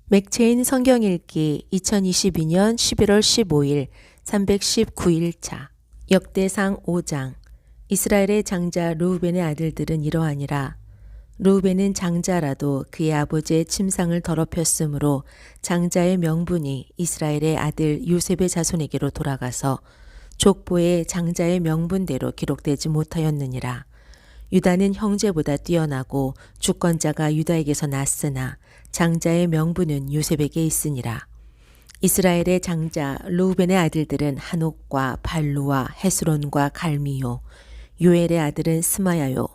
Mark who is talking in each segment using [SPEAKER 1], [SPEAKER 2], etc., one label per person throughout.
[SPEAKER 1] 맥체인 성경 읽기 2022년 11월 15일 319일차 역대상 5장 이스라엘의 장자 르우벤의 아들들은 이러하니라. 르우벤은 장자라도 그의 아버지의 침상을 더럽혔으므로 장자의 명분이 이스라엘의 아들 요셉의 자손에게로 돌아가서 족보에 장자의 명분대로 기록되지 못하였느니라. 유다는 형제보다 뛰어나고 주권자가 유다에게서 났으나 장자의 명분은 요셉에게 있으니라. 이스라엘의 장자 르우벤의 아들들은 한옥과 발루와 헤스론과 갈미요. 요엘의 아들은 스마야요.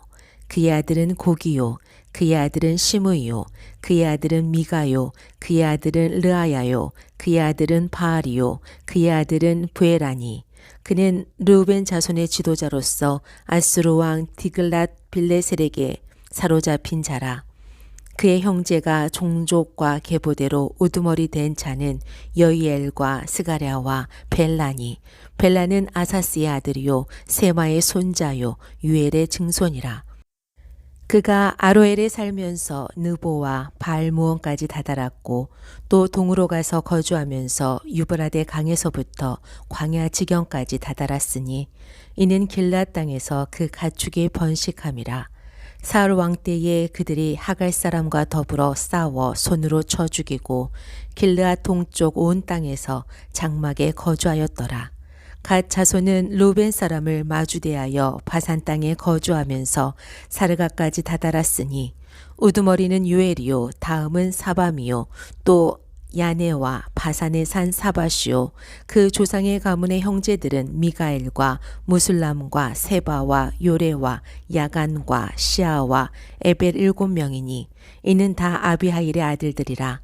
[SPEAKER 1] 그의 아들은 고기요. 그의 아들은 시므이요. 그의 아들은 미가요. 그의 아들은 르아야요. 그의 아들은 바알이요. 그의 아들은 부에라니. 그는 르우벤 자손의 지도자로서 아수르 왕 디글랏 빌레셀에게 사로잡힌 자라. 그의 형제가 종족과 계보대로 우두머리 된 자는 여이엘과 스가랴와 벨라니. 벨라는 아사스의 아들이요 세마의 손자요 유엘의 증손이라. 그가 아로엘에 살면서 느보와 바알무온까지 다다랐고 또 동으로 가서 거주하면서 유브라데 강에서부터 광야 지경까지 다다랐으니 이는 길랏 땅에서 그 가축의 번식함이라. 사울 왕 때에 그들이 하갈 사람과 더불어 싸워 손으로 쳐 죽이고 길르앗 동쪽 온 땅에서 장막에 거주하였더라. 갓 자손은 루벤 사람을 마주대하여 바산 땅에 거주하면서 사르가까지 다다랐으니 우두머리는 요엘이요 다음은 사밤이요 또 야네와 바산의 산 사바시요 그 조상의 가문의 형제들은 미가엘과 무술람과 세바와 요레와 야간과 시아와 에벨 7명이니 이는 다 아비하일의 아들들이라.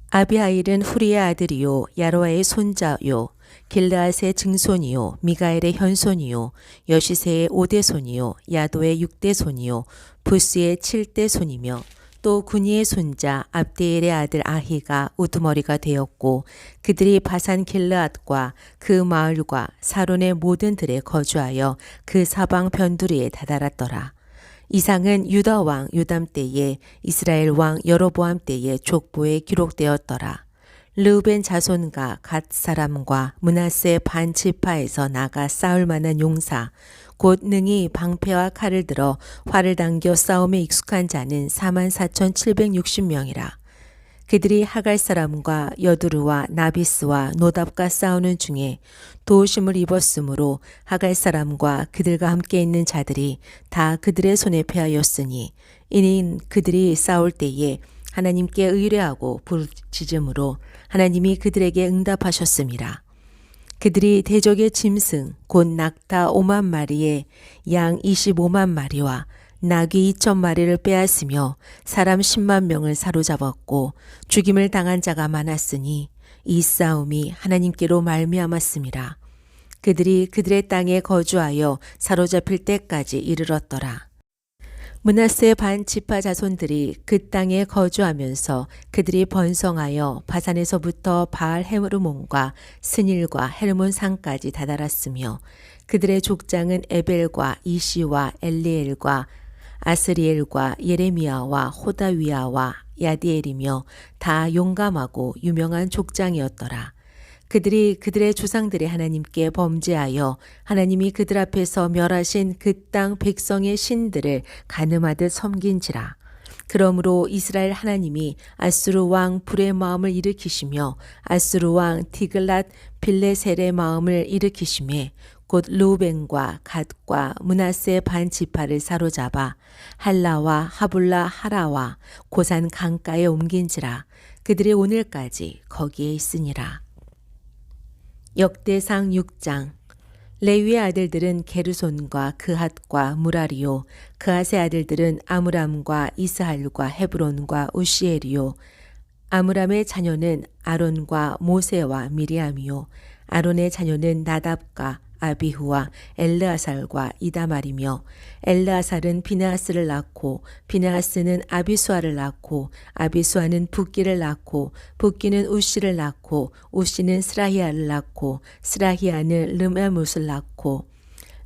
[SPEAKER 1] 아비하일은 후리의 아들이요 야로아의 손자요 길르앗의 증손이요 미가엘의 현손이요 여시세의 5대손이요 야도의 6대손이요 부스의 7대손이며 또 군이의 손자 압데엘의 아들 아히가 우두머리가 되었고 그들이 바산 길르앗과 그 마을과 사론의 모든 들에 거주하여 그 사방 변두리에 다다랐더라. 이상은 유다 왕 요담 때에 이스라엘 왕 여로보암 때에 족보에 기록되었더라. 르우벤 자손과 갓 사람과 므낫세 반 지파에서 나가 싸울 만한 용사 곧 능히 방패와 칼을 들어 활을 당겨 싸움에 익숙한 자는 44,760명이라. 그들이 하갈 사람과 여두르와 나비스와 노답과 싸우는 중에 도우심을 입었으므로 하갈 사람과 그들과 함께 있는 자들이 다 그들의 손에 패하였으니 이는 그들이 싸울 때에 하나님께 의뢰하고 부르짖음으로 하나님이 그들에게 응답하셨음이라. 그들이 대적의 짐승 곧 낙타 5만 마리에 양 25만 마리와 나귀 2천 마리를 빼앗으며 사람 10만 명을 사로잡았고 죽임을 당한 자가 많았으니 이 싸움이 하나님께로 말미암았음이라. 그들이 그들의 땅에 거주하여 사로잡힐 때까지 이르렀더라. 므낫세 반 지파 자손들이 그 땅에 거주하면서 그들이 번성하여 바산에서부터 바알 헤르몬과 스닐과 헬몬 산까지 다다랐으며 그들의 족장은 에벨과 이시와 엘리엘과 아스리엘과 예레미야와 호다위야와 야디엘이며 다 용감하고 유명한 족장이었더라. 그들이 그들의 조상들의 하나님께 범죄하여 하나님이 그들 앞에서 멸하신 그 땅 백성의 신들을 가늠하듯 섬긴지라. 그러므로 이스라엘 하나님이 아수르 왕 불의 마음을 일으키시며 아수르 왕 디글랏 빌레셀의 마음을 일으키시매 곧 르우벤과 갓과 므낫세 반 지파를 사로잡아 할라와 하불라 하라와 고산 강가에 옮긴지라. 그들이 오늘까지 거기에 있으니라. 역대상 6장 레위의 아들들은 게르손과 그핫과 무라리요 그핫의 아들들은 아므람과 이스할과 헤브론과 우시엘이요 아므람의 자녀는 아론과 모세와 미리암이요 아론의 자녀는 나답과 아비후와 엘르아살과 이다말이며 엘르아살은 비느하스를 낳고 비느하스는 아비수아를 낳고 아비수아는 붓기를 낳고 붓기는 우시를 낳고 우시는 스라히아를 낳고 스라히아는 르메못을 낳고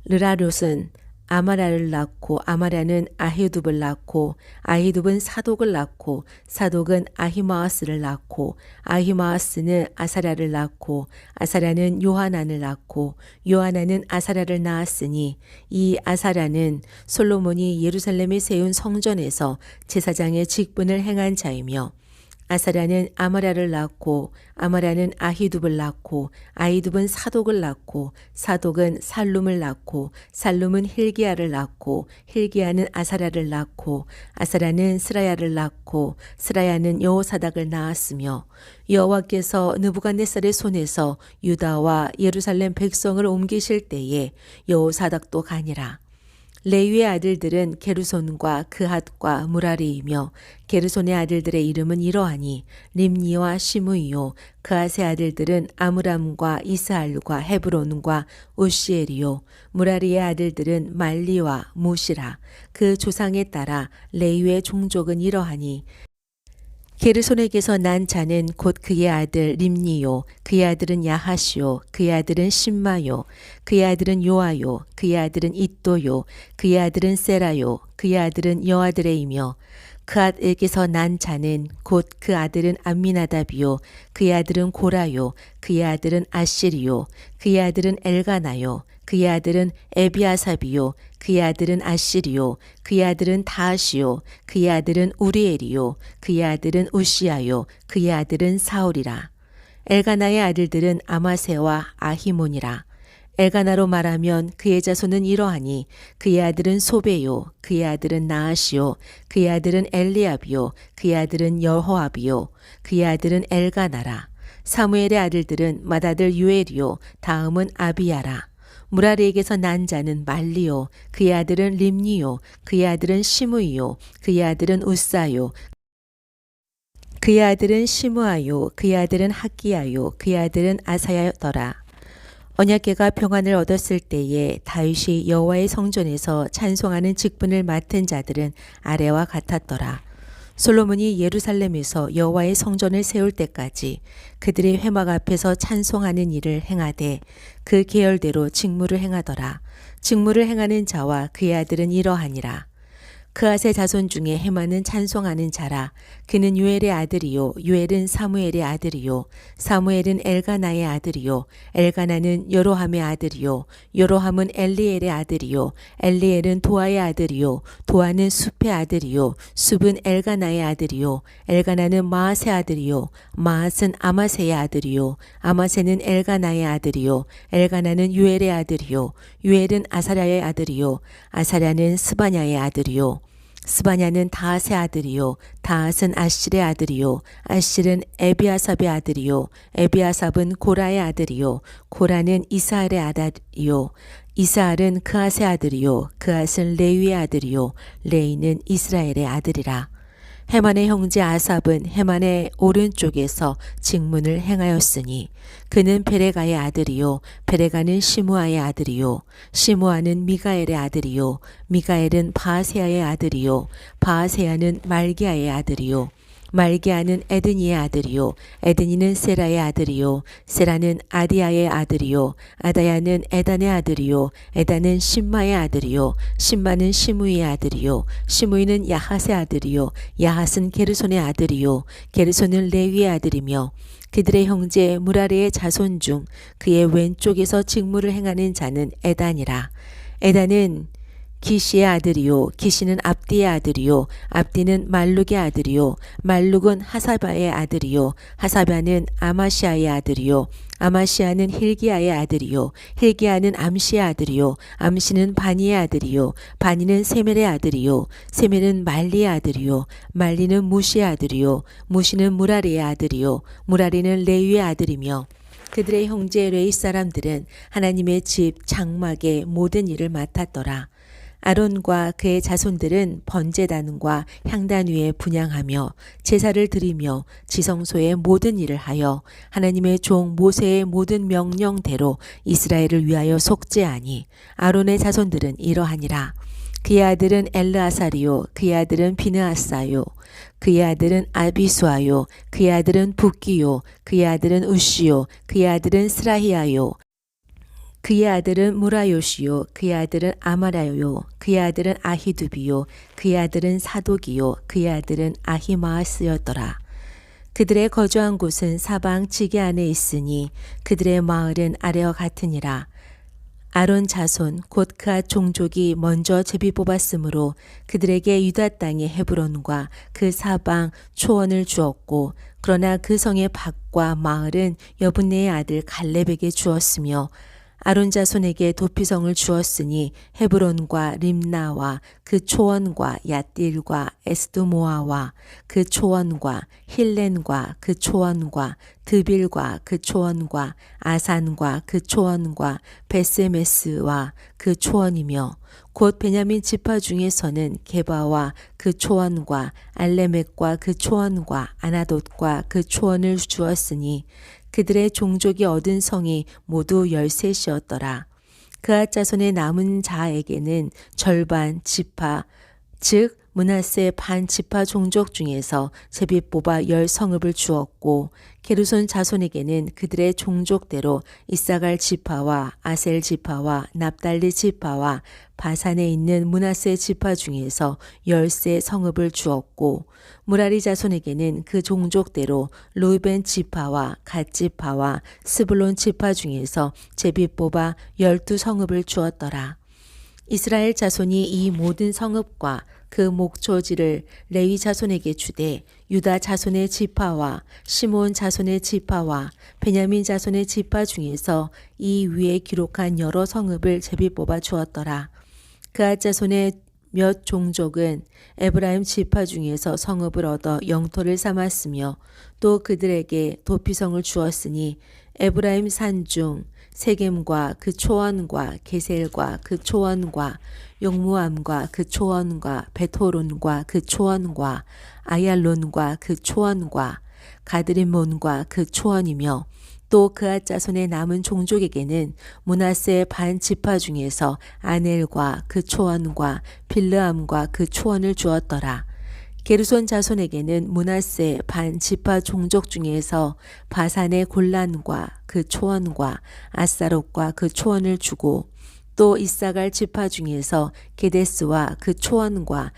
[SPEAKER 1] 르라롯은 아마라를 낳고 아마라는 아히두브를 낳고 아히두브는 사독을 낳고 사독은 아히마아스를 낳고 아히마아스는 아사랴를 낳고 아사랴는 요하난을 낳고 요하난은 아사랴를 낳았으니 이 아사랴는 솔로몬이 예루살렘에 세운 성전에서 제사장의 직분을 행한 자이며 아사랴는 아마랴를 낳고 아마랴는 아히두브를 낳고 아히두브는 사독을 낳고 사독은 살룸을 낳고 살룸은 힐기야를 낳고 힐기야는 아사랴를 낳고 아사랴는 스라야를 낳고 스라야는 여호사닥을 낳았으며 여호와께서 느부갓네살의 손에서 유다와 예루살렘 백성을 옮기실 때에 여호사닥도 가니라. 레위의 아들들은 게르손과 그핫과 무라리이며 게르손의 아들들의 이름은 이러하니 림니와 시므이요 그핫의 아들들은 아므람과 이스할과 헤브론과 우시엘이요 무라리의 아들들은 말리와 무시라. 그 조상에 따라 레위의 종족은 이러하니 게르손에게서 난 자는 곧 그의 아들 림니요 그의 아들은 야하시요 그의 아들은 심마요 그의 아들은 요아요 그의 아들은 잇도요 그의 아들은 세라요 그의 아들은 여아드레이며 그앗에게서 난 자는 곧 그 아들은 암미나답이요 그의 아들은 고라요 그의 아들은 아시리요 그의 아들은 엘가나요 그의 아들은 에비아삽이요 그의 아들은 아시리요 그의 아들은 다하시요 그의 아들은 우리엘이요 그의 아들은 우시야요 그의 아들은 사울이라. 엘가나의 아들들은 아마세와 아히몬이라. 엘가나로 말하면 그의 자손은 이러하니 그의 아들은 소베요 그의 아들은 나아시요 그의 아들은 엘리압이요 그의 아들은 여호압이요 그의 아들은 엘가나라. 사무엘의 아들들은 맏아들 유엘이요 다음은 아비야라. 무라리에게서 난 자는 말리요 그의 아들은 림니요 그의 아들은 시므이요 그의 아들은 우사요 그의 아들은 시므아요 그의 아들은 학기야요 그의 아들은 아사야더라. 언약궤가 평안을 얻었을 때에 다윗이 여호와의 성전에서 찬송하는 직분을 맡은 자들은 아래와 같았더라. 솔로몬이 예루살렘에서 여호와의 성전을 세울 때까지 그들의 회막 앞에서 찬송하는 일을 행하되 그 계열대로 직무를 행하더라. 직무를 행하는 자와 그의 아들은 이러하니라. 그앗의 자손 중에 헤만은 찬송하는 자라. 그는 유엘의 아들이요 유엘은 사무엘의 아들이요 사무엘은 엘가나의 아들이요 엘가나는 여로함의 아들이요 여로함은 엘리엘의 아들이요 엘리엘은 도아의 아들이요 도아는 숲의 아들이요 숲은 엘가나의 아들이요 엘가나는 마앗의 아들이요 마앗은 아마세의 아들이요 아마세는 엘가나의 아들이요 엘가나는 유엘의 아들이요 유엘은 아사랴의 아들이요 아사랴는 스바냐의 아들이요 스바냐는 다앗의 아들이요 다앗은 아실의 아들이요 아실은 에비아삽의 아들이요 에비아삽은 고라의 아들이요 고라는 이스할의 아들이요 이스할은 그앗의 아들이요 그앗은 레위의 아들이요 레위는 이스라엘의 아들이라. 헤만의 형제 아삽은 헤만의 오른쪽에서 직문을 행하였으니 그는 베레가의 아들이요 베레가는 시므아의 아들이요 시므아는 미가엘의 아들이요 미가엘은 바아세야의 아들이요 바아세야는 말기야의 아들이요 말기야는 에드니의 아들이요 에드니는 세라의 아들이요 세라는 아디야의 아들이요 아다야는 에단의 아들이요 에단은 심마의 아들이요 심마는 시므이의 아들이요 시므이는 야핫의 아들이요 야핫은 게르손의 아들이요 게르손은 레위의 아들이며 그들의 형제 무라리의 자손 중 그의 왼쪽에서 직무를 행하는 자는 에단이라. 에단은 기시의 아들이요 기시는 압디의 아들이요 압디는 말룩의 아들이요 말룩은 하사바의 아들이요 하사바는 아마시아의 아들이요 아마시아는 힐기야의 아들이요 힐기야는 암시의 아들이요 암시는 바니의 아들이요 바니는 세멜의 아들이요 세멜은 말리의 아들이요 말리는 무시의 아들이요 무시는 무라리의 아들이요 무라리는 레위의 아들이며 그들의 형제 레위 사람들은 하나님의 집 장막의 모든 일을 맡았더라. 아론과 그의 자손들은 번제단과 향단 위에 분향하며 제사를 드리며 지성소의 모든 일을 하여 하나님의 종 모세의 모든 명령대로 이스라엘을 위하여 속죄하니 아론의 자손들은 이러하니라. 그의 아들은 엘르아사리요 그의 아들은 비느하사요 그의 아들은 아비수아요 그의 아들은 붓기요 그의 아들은 우시요 그의 아들은 스라히아요 그의 아들은 무라요시요 그의 아들은 아마라요 그의 아들은 아히두비요 그의 아들은 사독이요 그의 아들은 아히마아스였더라. 그들의 거주한 곳은 사방 지게 안에 있으니 그들의 마을은 아래와 같으니라. 아론 자손 곧 그앗 종족이 먼저 제비 뽑았으므로 그들에게 유다 땅의 헤브론과 그 사방 초원을 주었고, 그러나 그 성의 밭과 마을은 여분네의 아들 갈렙에게 주었으며, 아론 자손에게 도피성을 주었으니 헤브론과 림나와 그 초원과 얏딜과 에스드모아와 그 초원과 힐렌과 그 초원과 드빌과 그 초원과 아산과 그 초원과 베세메스와 그 초원이며, 곧 베냐민 지파 중에서는 게바와 그 초원과 알레멕과 그 초원과 아나돗과 그 초원을 주었으니 그들의 종족이 얻은 성이 모두 13이었더라. 그앗 자손의 남은 자에게는 절반 지파, 즉 므낫세 반 지파 종족 중에서 제비 뽑아 10성읍을 주었고, 게르손 자손에게는 그들의 종족대로 이사갈 지파와 아셀 지파와 납달리 지파와 바산에 있는 므낫세 지파 중에서 10세 성읍을 주었고, 무라리 자손에게는 그 종족대로 루벤 지파와 갓 지파와 스불론 지파 중에서 제비 뽑아 12성읍을 주었더라. 이스라엘 자손이 이 모든 성읍과 그 목초지를 레위 자손에게 주되, 유다 자손의 지파와 시몬 자손의 지파와 베냐민 자손의 지파 중에서 이 위에 기록한 여러 성읍을 제비 뽑아 주었더라. 그앗 자손의 몇 종족은 에브라임 지파 중에서 성읍을 얻어 영토를 삼았으며, 또 그들에게 도피성을 주었으니 에브라임 산중 세겜과 그 초원과 게셀과 그 초원과 용무암과 그 초원과 베토론과 그 초원과 아얄론과 그 초원과 가드림몬과 그 초원이며, 또 그앗 자손의 남은 종족에게는 므낫세 반 지파 중에서 아넬과 그 초원과 빌르암과 그 초원을 주었더라. 게르손 자손에게는 므낫세 반 지파 종족 중에서 바산의 골란과 그 초원과 아사롯과 그 초원을 주고, 또 이사갈 지파 중에서 게데스와 그 초원과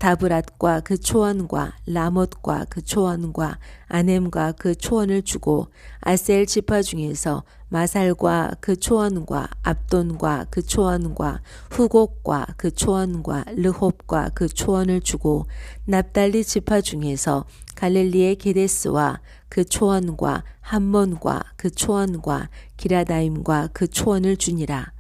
[SPEAKER 1] 다브랏과 그 초원과 라못과 그 초원과 아넴과 그 초원을 주고, 아셀 지파 중에서 마살과 그 초원과 압돈과 그 초원과 후곡과 그 초원과 르홉과 그 초원을 주고, 납달리 지파 중에서 갈릴리의 게데스와 그 초원과 함몬과 그 초원과 기라다임과 그 초원을 주니라.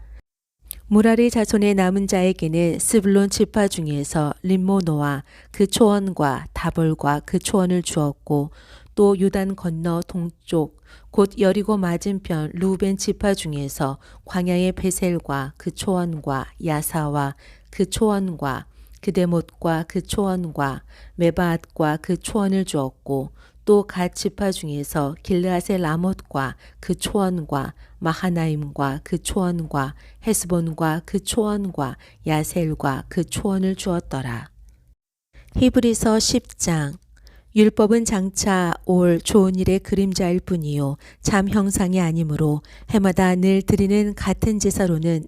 [SPEAKER 1] 무라리 자손의 남은 자에게는 스불론 지파 중에서 림모노와 그 초원과 다볼과 그 초원을 주었고, 또 요단 건너 동쪽 곧 여리고 맞은편 루벤 지파 중에서 광야의 베셀과 그 초원과 야사와 그 초원과 그데못과 그 초원과 메바앗과 그 초원을 주었고, 또 갓 지파 중에서 길르앗의 라못과 그 초원과 마하나임과 그 초원과 헤스본과 그 초원과 야셀과 그 초원을 주었더라. 히브리서 10장. 율법은 장차 올 좋은 일의 그림자일 뿐이요 참 형상이 아니므로 해마다 늘 드리는 같은 제사로는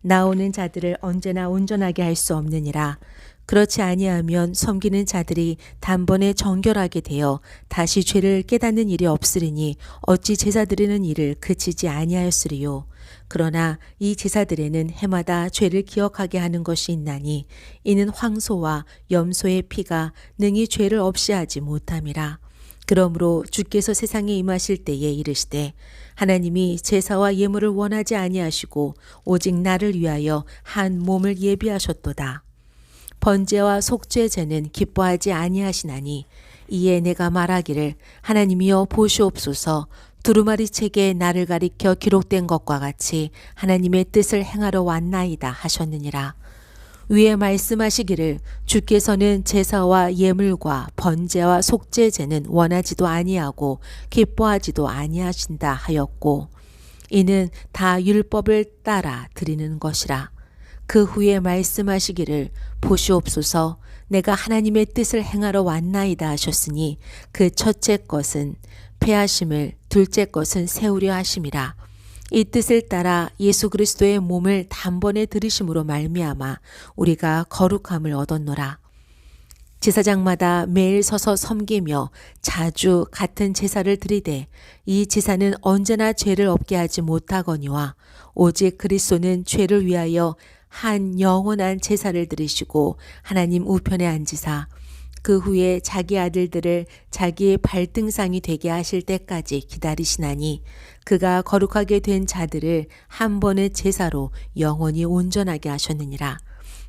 [SPEAKER 1] 나오는 자들을 언제나 온전하게 할 수 없느니라. 그렇지 아니하면 섬기는 자들이 단번에 정결하게 되어 다시 죄를 깨닫는 일이 없으리니 어찌 제사 드리는 일을 그치지 아니하였으리요. 그러나 이 제사들에는 해마다 죄를 기억하게 하는 것이 있나니 이는 황소와 염소의 피가 능히 죄를 없이 하지 못함이라. 그러므로 주께서 세상에 임하실 때에 이르시되 하나님이 제사와 예물을 원하지 아니하시고 오직 나를 위하여 한 몸을 예비하셨도다. 번제와 속죄제는 기뻐하지 아니하시나니 이에 내가 말하기를 하나님이여 보시옵소서, 두루마리 책에 나를 가리켜 기록된 것과 같이 하나님의 뜻을 행하러 왔나이다 하셨느니라. 위에 말씀하시기를 주께서는 제사와 예물과 번제와 속죄제는 원하지도 아니하고 기뻐하지도 아니하신다 하였고, 이는 다 율법을 따라 드리는 것이라. 그 후에 말씀하시기를 보시옵소서, 내가 하나님의 뜻을 행하러 왔나이다 하셨으니 그 첫째 것은 패하심을 둘째 것은 세우려 하심이라. 이 뜻을 따라 예수 그리스도의 몸을 단번에 들이심으로 말미암아 우리가 거룩함을 얻었노라. 제사장마다 매일 서서 섬기며 자주 같은 제사를 드리되 이 제사는 언제나 죄를 없게 하지 못하거니와 오직 그리스도는 죄를 위하여 한 영원한 제사를 드리시고 하나님 우편에 앉으사 그 후에 자기 아들들을 자기의 발등상이 되게 하실 때까지 기다리시나니 그가 거룩하게 된 자들을 한 번의 제사로 영원히 온전하게 하셨느니라.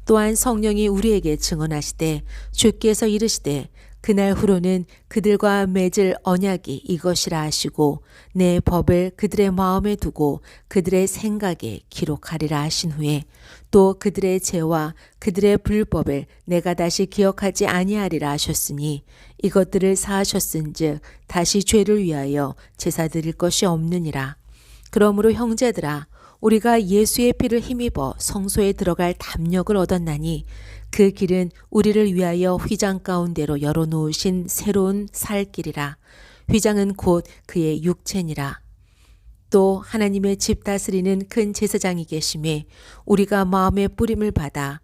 [SPEAKER 1] 또한 성령이 우리에게 증언하시되 주께서 이르시되 그날 후로는 그들과 맺을 언약이 이것이라 하시고 내 법을 그들의 마음에 두고 그들의 생각에 기록하리라 하신 후에 또 그들의 죄와 그들의 불법을 내가 다시 기억하지 아니하리라 하셨으니 이것들을 사하셨은즉 다시 죄를 위하여 제사 드릴 것이 없느니라. 그러므로 형제들아 우리가 예수의 피를 힘입어 성소에 들어갈 담력을 얻었나니 그 길은 우리를 위하여 휘장 가운데로 열어놓으신 새로운 살 길이라. 휘장은 곧 그의 육체니라. 또 하나님의 집 다스리는 큰 제사장이 계심에 우리가 마음의 뿌림을 받아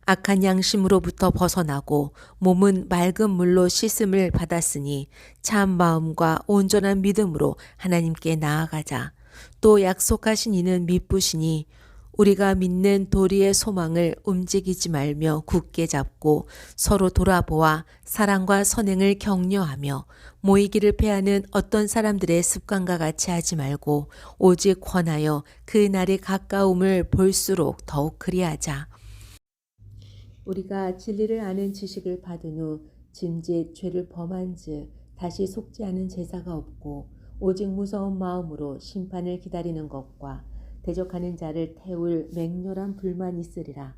[SPEAKER 1] 악한 양심으로부터 벗어나고 몸은 맑은 물로 씻음을 받았으니 참 마음과 온전한 믿음으로 하나님께 나아가자. 또 약속하신 이는 미쁘시니 우리가 믿는 도리의 소망을 움직이지 말며 굳게 잡고 서로 돌아보아 사랑과 선행을 격려하며 모이기를 패하는 어떤 사람들의 습관과 같이 하지 말고 오직 권하여 그 날의 가까움을 볼수록 더욱 그리하자. 우리가 진리를 아는 지식을 받은 후 짐짓 죄를 범한즉 다시 속지 않은 제사가 없고 오직 무서운 마음으로 심판을 기다리는 것과 대적하는 자를 태울 맹렬한 불만 있으리라.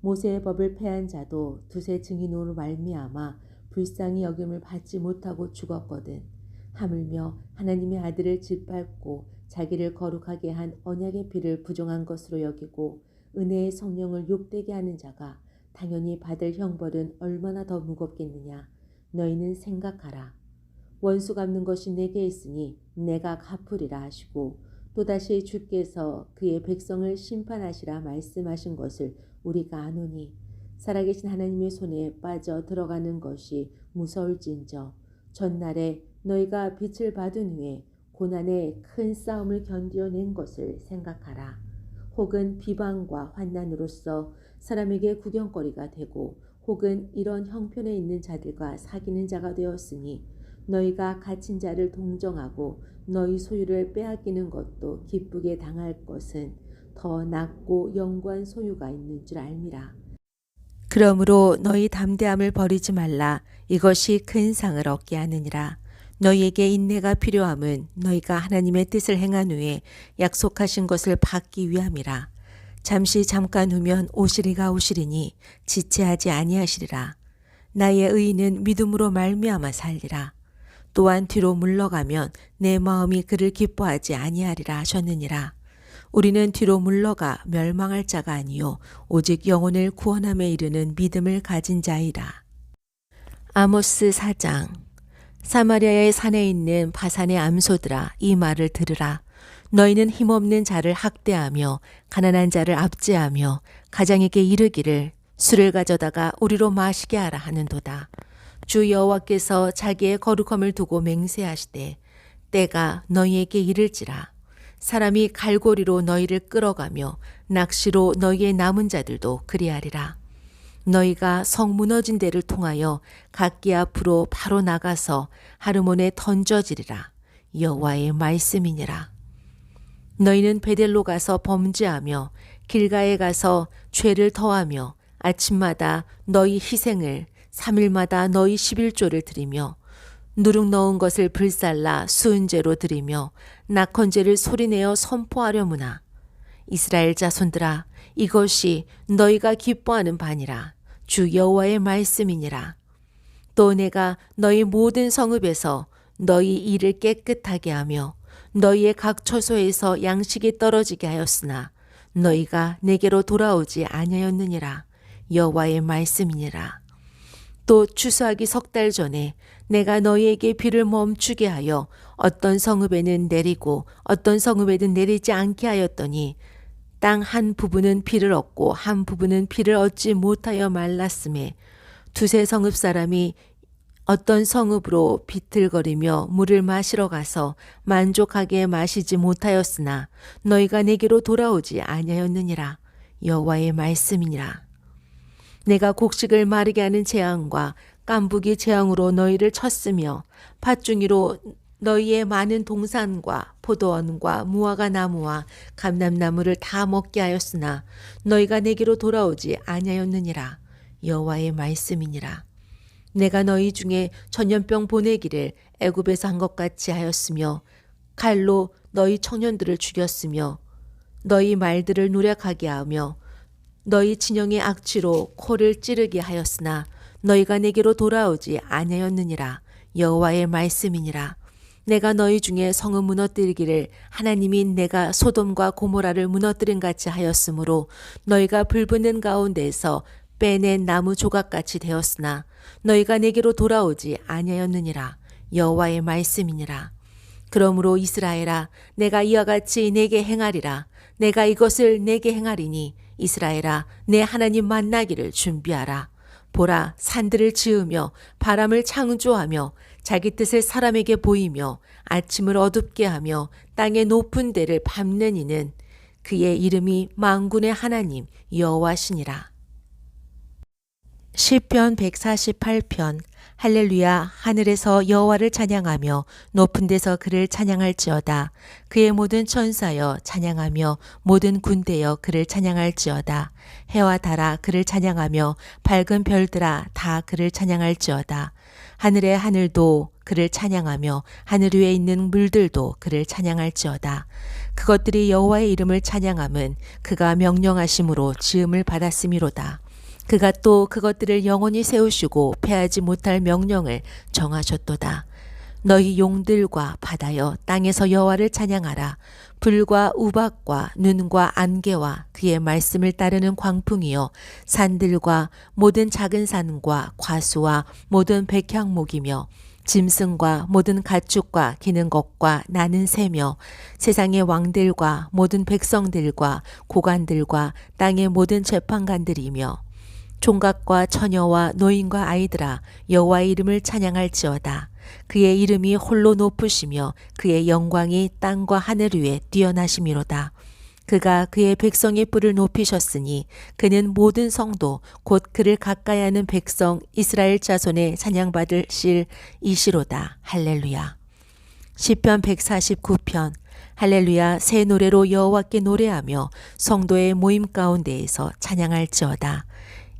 [SPEAKER 1] 모세의 법을 폐한 자도 두세 증인으로 말미암아 불쌍히 여김을 받지 못하고 죽었거든. 하물며 하나님의 아들을 짓밟고 자기를 거룩하게 한 언약의 피를 부정한 것으로 여기고 은혜의 성령을 욕되게 하는 자가 당연히 받을 형벌은 얼마나 더 무겁겠느냐. 너희는 생각하라. 원수 갚는 것이 내게 있으니 내가 갚으리라 하시고 또다시 주께서 그의 백성을 심판하시라 말씀하신 것을 우리가 아노니 살아계신 하나님의 손에 빠져 들어가는 것이 무서울진저 전날에 너희가 빛을 받은 후에 고난의 큰 싸움을 견디어낸 것을 생각하라. 혹은 비방과 환난으로서 사람에게 구경거리가 되고 혹은 이런 형편에 있는 자들과 사귀는 자가 되었으니 너희가 갇힌 자를 동정하고 너희 소유를 빼앗기는 것도 기쁘게 당할 것은 더 낫고 영구한 소유가 있는 줄 알미라. 그러므로 너희 담대함을 버리지 말라. 이것이 큰 상을 얻게 하느니라. 너희에게 인내가 필요함은 너희가 하나님의 뜻을 행한 후에 약속하신 것을 받기 위함이라. 잠깐 후면 오시리가 오시리니 지체하지 아니하시리라. 나의 의인은 믿음으로 말미암아 살리라. 또한 뒤로 물러가면 내 마음이 그를 기뻐하지 아니하리라 하셨느니라. 우리는 뒤로 물러가 멸망할 자가 아니요 오직 영혼을 구원함에 이르는 믿음을 가진 자이라. 아모스 4장. 사마리아의 산에 있는 바산의 암소들아 이 말을 들으라. 너희는 힘없는 자를 학대하며 가난한 자를 압제하며 가장에게 이르기를 술을 가져다가 우리로 마시게 하라 하는도다. 주 여호와께서 자기의 거룩함을 두고 맹세하시되 때가 너희에게 이를지라. 사람이 갈고리로 너희를 끌어가며 낚시로 너희의 남은 자들도 그리하리라. 너희가 성 무너진 데를 통하여 각기 앞으로 바로 나가서 하르몬에 던져지리라. 여호와의 말씀이니라. 너희는 베델로 가서 범죄하며 길가에 가서 죄를 더하며 아침마다 너희 희생을 3일마다 너희 11조를 드리며 누룩 넣은 것을 불살라 수은제로 드리며 낙헌제를 소리내어 선포하려무나. 이스라엘 자손들아 이것이 너희가 기뻐하는 바니라. 주 여호와의 말씀이니라. 또 내가 너희 모든 성읍에서 너희 일을 깨끗하게 하며 너희의 각 처소에서 양식이 떨어지게 하였으나 너희가 내게로 돌아오지 아니하였느니라. 여호와의 말씀이니라. 또 추수하기 석 달 전에 내가 너희에게 비를 멈추게 하여 어떤 성읍에는 내리고 어떤 성읍에는 내리지 않게 하였더니 땅 한 부분은 비를 얻고 한 부분은 비를 얻지 못하여 말랐음에 두세 성읍 사람이 어떤 성읍으로 비틀거리며 물을 마시러 가서 만족하게 마시지 못하였으나 너희가 내게로 돌아오지 아니하였느니라. 여호와의 말씀이니라. 내가 곡식을 마르게 하는 재앙과 깐부기 재앙으로 너희를 쳤으며 팥중이로 너희의 많은 동산과 포도원과 무화과 나무와 감람나무를 다 먹게 하였으나 너희가 내게로 돌아오지 아니하였느니라. 여호와의 말씀이니라. 내가 너희 중에 전염병 보내기를 애굽에서 한 것 같이 하였으며 칼로 너희 청년들을 죽였으며 너희 말들을 노력하게 하며 너희 진영의 악취로 코를 찌르게 하였으나 너희가 내게로 돌아오지 아니하였느니라. 여호와의 말씀이니라. 내가 너희 중에 성읍 무너뜨리기를 하나님이 내가 소돔과 고모라를 무너뜨린 같이 하였으므로 너희가 불붙는 가운데에서 빼낸 나무 조각같이 되었으나 너희가 내게로 돌아오지 아니하였느니라. 여호와의 말씀이니라. 그러므로 이스라엘아, 내가 이와 같이 내게 행하리라. 내가 이것을 내게 행하리니 이스라엘아, 내 하나님 만나기를 준비하라. 보라, 산들을 지으며 바람을 창조하며 자기 뜻을 사람에게 보이며 아침을 어둡게 하며 땅의 높은 데를 밟는 이는 그의 이름이 만군의 하나님 여호와시니라. 시편 148편. 할렐루야. 하늘에서 여호와를 찬양하며 높은 데서 그를 찬양할지어다. 그의 모든 천사여 찬양하며 모든 군대여 그를 찬양할지어다. 해와 달아 그를 찬양하며 밝은 별들아 다 그를 찬양할지어다. 하늘의 하늘도 그를 찬양하며 하늘 위에 있는 물들도 그를 찬양할지어다. 그것들이 여호와의 이름을 찬양함은 그가 명령하심으로 지음을 받았음이로다. 그가 또 그것들을 영원히 세우시고 패하지 못할 명령을 정하셨도다. 너희 용들과 바다여 땅에서 여호와를 찬양하라. 불과 우박과 눈과 안개와 그의 말씀을 따르는 광풍이여 산들과 모든 작은 산과 과수와 모든 백향목이며 짐승과 모든 가축과 기는 것과 나는 새며 세상의 왕들과 모든 백성들과 고관들과 땅의 모든 재판관들이며 총각과 처녀와 노인과 아이들아 여호와의 이름을 찬양할지어다. 그의 이름이 홀로 높으시며 그의 영광이 땅과 하늘 위에 뛰어나심이로다. 그가 그의 백성의 뿔을 높이셨으니 그는 모든 성도 곧 그를 가까이 하는 백성 이스라엘 자손의 찬양받으실 이시로다. 할렐루야. 시편 149편. 할렐루야. 새 노래로 여호와께 노래하며 성도의 모임 가운데에서 찬양할지어다.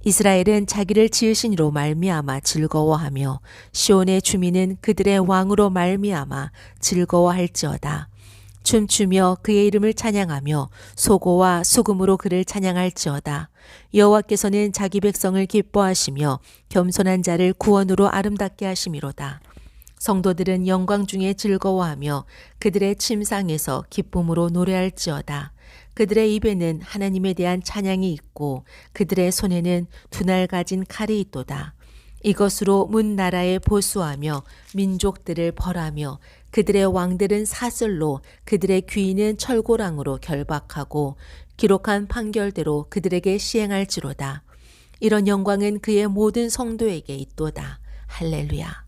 [SPEAKER 1] 이스라엘은 자기를 지으신 이로 말미암아 즐거워하며 시온의 주민은 그들의 왕으로 말미암아 즐거워할지어다. 춤추며 그의 이름을 찬양하며 소고와 수금으로 그를 찬양할지어다. 여호와께서는 자기 백성을 기뻐하시며 겸손한 자를 구원으로 아름답게 하심이로다. 성도들은 영광 중에 즐거워하며 그들의 침상에서 기쁨으로 노래할지어다. 그들의 입에는 하나님에 대한 찬양이 있고 그들의 손에는 두 날 가진 칼이 있도다. 이것으로 문 나라에 보수하며 민족들을 벌하며 그들의 왕들은 사슬로 그들의 귀인은 철고랑으로 결박하고 기록한 판결대로 그들에게 시행할지로다. 이런 영광은 그의 모든 성도에게 있도다. 할렐루야.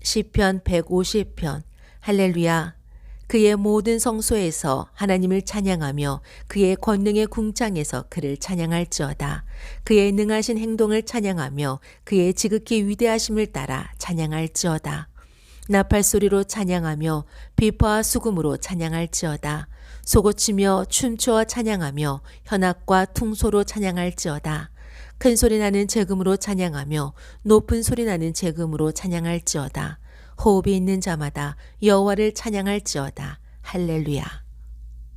[SPEAKER 1] 시편 150편. 할렐루야. 그의 모든 성소에서 하나님을 찬양하며 그의 권능의 궁창에서 그를 찬양할지어다. 그의 능하신 행동을 찬양하며 그의 지극히 위대하심을 따라 찬양할지어다. 나팔소리로 찬양하며 비파와 수금으로 찬양할지어다. 소고치며 춤추어 찬양하며 현악과 퉁소로 찬양할지어다. 큰 소리 나는 제금으로 찬양하며 높은 소리 나는 제금으로 찬양할지어다. 호흡이 있는 자마다 여호와를 찬양할지어다. 할렐루야.